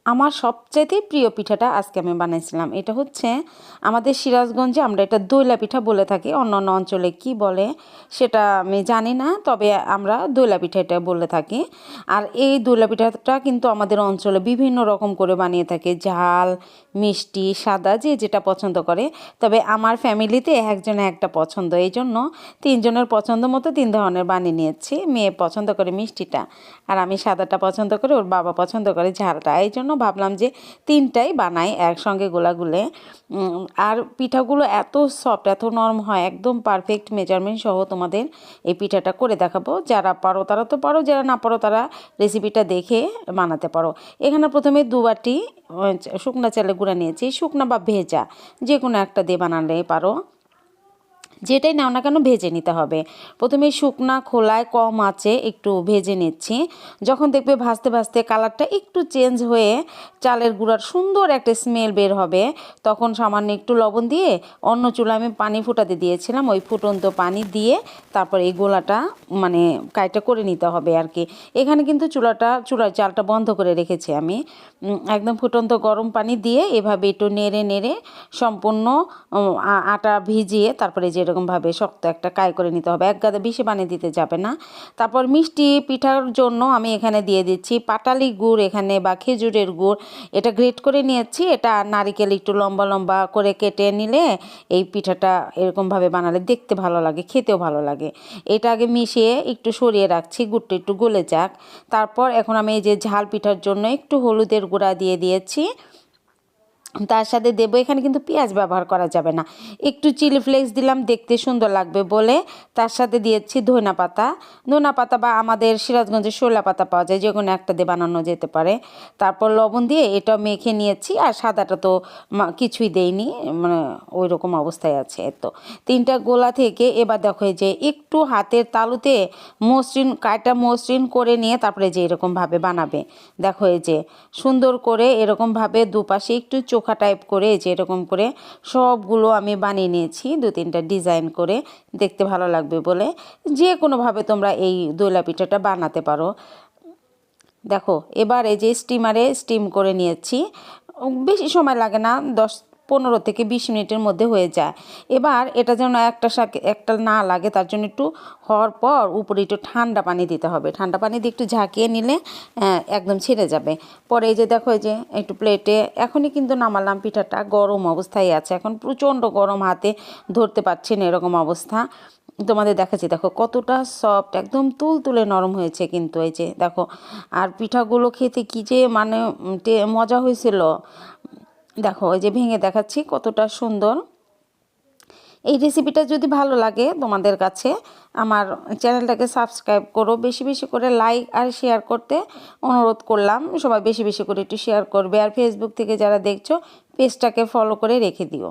আমার সবচাইতে প্রিয় পিঠাটা আজকে আমি বানাইছিলাম। এটা হচ্ছে আমাদের সিরাজগঞ্জে আমরা এটা দইলা পিঠা বলে থাকি, অন্য অন্য অঞ্চলে কি বলে সেটা আমি জানি না, তবে আমরা দইলা পিঠা এটা বলে থাকি। আর এই দইলা পিঠাটা কিন্তু আমাদের অঞ্চলে বিভিন্ন রকম করে বানিয়ে থাকে, ঝাল, মিষ্টি, সাদা, যে যেটা পছন্দ করে। তবে আমার ফ্যামিলিতে একজনে একটা পছন্দ, এই জন্য তিনজনের পছন্দ মতো তিন ধরনের বানিয়ে নিয়েছি। মেয়ে পছন্দ করে মিষ্টিটা, আর আমি সাদাটা পছন্দ করি, ওর বাবা পছন্দ করে ঝালটা। এই জন্য ভাবলাম যে তিনটাই বানাই একসঙ্গে গোলাগুলে। আর পিঠাগুলো এত সফট, এত নরম হয়, একদম পারফেক্ট মেজারমেন্ট সহ তোমাদের এই পিঠাটা করে দেখাবো। যারা পারো তারা তো পারো, যারা না পারো তারা রেসিপিটা দেখে বানাতে পারো। এখানে প্রথমে 2 বাটি শুকনা চালের গুঁড়া নিয়েছি, শুকনা বা ভেজা যে কোনো একটা দিয়ে বানালে পারো, যেটাই নাও না কেন ভেজে নিতে হবে। প্রথমে শুকনা খোলায় কম আঁচে একটু ভেজে নিচ্ছি। যখন দেখবে ভাজতে ভাজতে কালারটা একটু চেঞ্জ হয়ে চালের গুঁড়ার সুন্দর একটা স্মেল বের হবে, তখন সামান্য একটু লবণ দিয়ে অন্য চুলা আমি পানি ফুটাতে দিয়েছিলাম, ওই ফুটন্ত পানি দিয়ে তারপর এই গোলাটা মানে কাইটা করে নিতে হবে আর কি। এখানে কিন্তু চুলার চালটা বন্ধ করে রেখেছি আমি। একদম ফুটন্ত গরম পানি দিয়ে এভাবে একটু নেড়ে নেড়ে সম্পূর্ণ আটা ভিজিয়ে তারপরে যেরকমভাবে শক্ত একটা কাই করে নিতে হবে, এক গাদা বেশি পানি দিতে যাবে না। তারপর মিষ্টি পিঠার জন্য আমি এখানে দিয়ে দিচ্ছি পাটালি গুড় এখানে বা খেজুরের গুড়, এটা গ্রেট করে নিয়েছি। এটা নারিকেল একটু লম্বা লম্বা করে কেটে নিলে এই পিঠাটা এরকমভাবে বানালে দেখতে ভালো লাগে, খেতেও ভালো লাগে। এটা আগে মিশিয়ে একটু সরিয়ে রাখছি, গুড়টা একটু গলে যাক। তারপর এখন আমি এই যে ঝাল পিঠার জন্য একটু হলুদের গুঁড়া দিয়ে দিয়েছি, তার সাথে দেবো, এখানে কিন্তু পেঁয়াজ ব্যবহার করা যাবে না, একটু চিলি ফ্লেক্স দিলাম দেখতে সুন্দর লাগবে বলে। তার সাথে দিয়েছি ধনা পাতা বা আমাদের সিরাজগঞ্জে শোলা পাতা পাওয়া যায়, যে কোনো একটা দিয়ে বানানো যেতে পারে। তারপর লবণ দিয়ে এটা মেখে নিয়েছি, আর সাদাটা তো কিছুই দেইনি, মানে ওই রকম অবস্থায় আছে। তো 3টা গোলা থেকে এবার দেখো যে একটু হাতের তালুতে মসৃণ করে নিয়ে তারপরে যে এরকমভাবে বানাবে। দেখো এই যে সুন্দর করে এরকমভাবে দুপাশে একটু চোখা টাইপ করে যে এরকম করে সবগুলো আমি বানিয়ে নিয়েছি 2-3টা ডিজাইন করে, দেখতে ভালো লাগবে বলে। যে কোনোভাবে তোমরা এই দইলা পিঠাটা বানাতে পারো। দেখো এবার এই যে স্টিমারে স্টিম করে নিয়েছি, বেশি সময় লাগে না, 15 থেকে 20 মিনিটের মধ্যে হয়ে যায়। এবার এটা যেন একটা না লাগে, তার জন্য একটু হওয়ার পর উপরে একটু ঠান্ডা পানি দিতে হবে, ঠান্ডা পানি দিয়ে একটু ঝাঁকিয়ে নিলে একদম ছেড়ে যাবে। পরে এই যে দেখো এই যে একটু প্লেটে এখনই কিন্তু নামালাম, পিঠাটা গরম অবস্থায় আছে, এখন প্রচণ্ড গরম, হাতে ধরতে পারছি না এরকম অবস্থা। তোমাদের দেখাচ্ছি, দেখো কতটা সফট, একদম তুলতুলে নরম হয়েছে কিন্তু এই যে দেখো। আর পিঠাগুলো খেতে কী যে মানে মজা হয়েছিল, দেখো এই যে ভেঙে দেখাচ্ছি কতটা সুন্দর। এই রেসিপিটা যদি ভালো লাগে তোমাদের কাছে আমার চ্যানেলটাকে সাবস্ক্রাইব করো, বেশি বেশি করে লাইক আর শেয়ার করতে অনুরোধ করলাম। সবাই বেশি বেশি করে একটু শেয়ার করবে, আর ফেসবুক থেকে যারা দেখছো পেজটাকে ফলো করে রেখে দিও।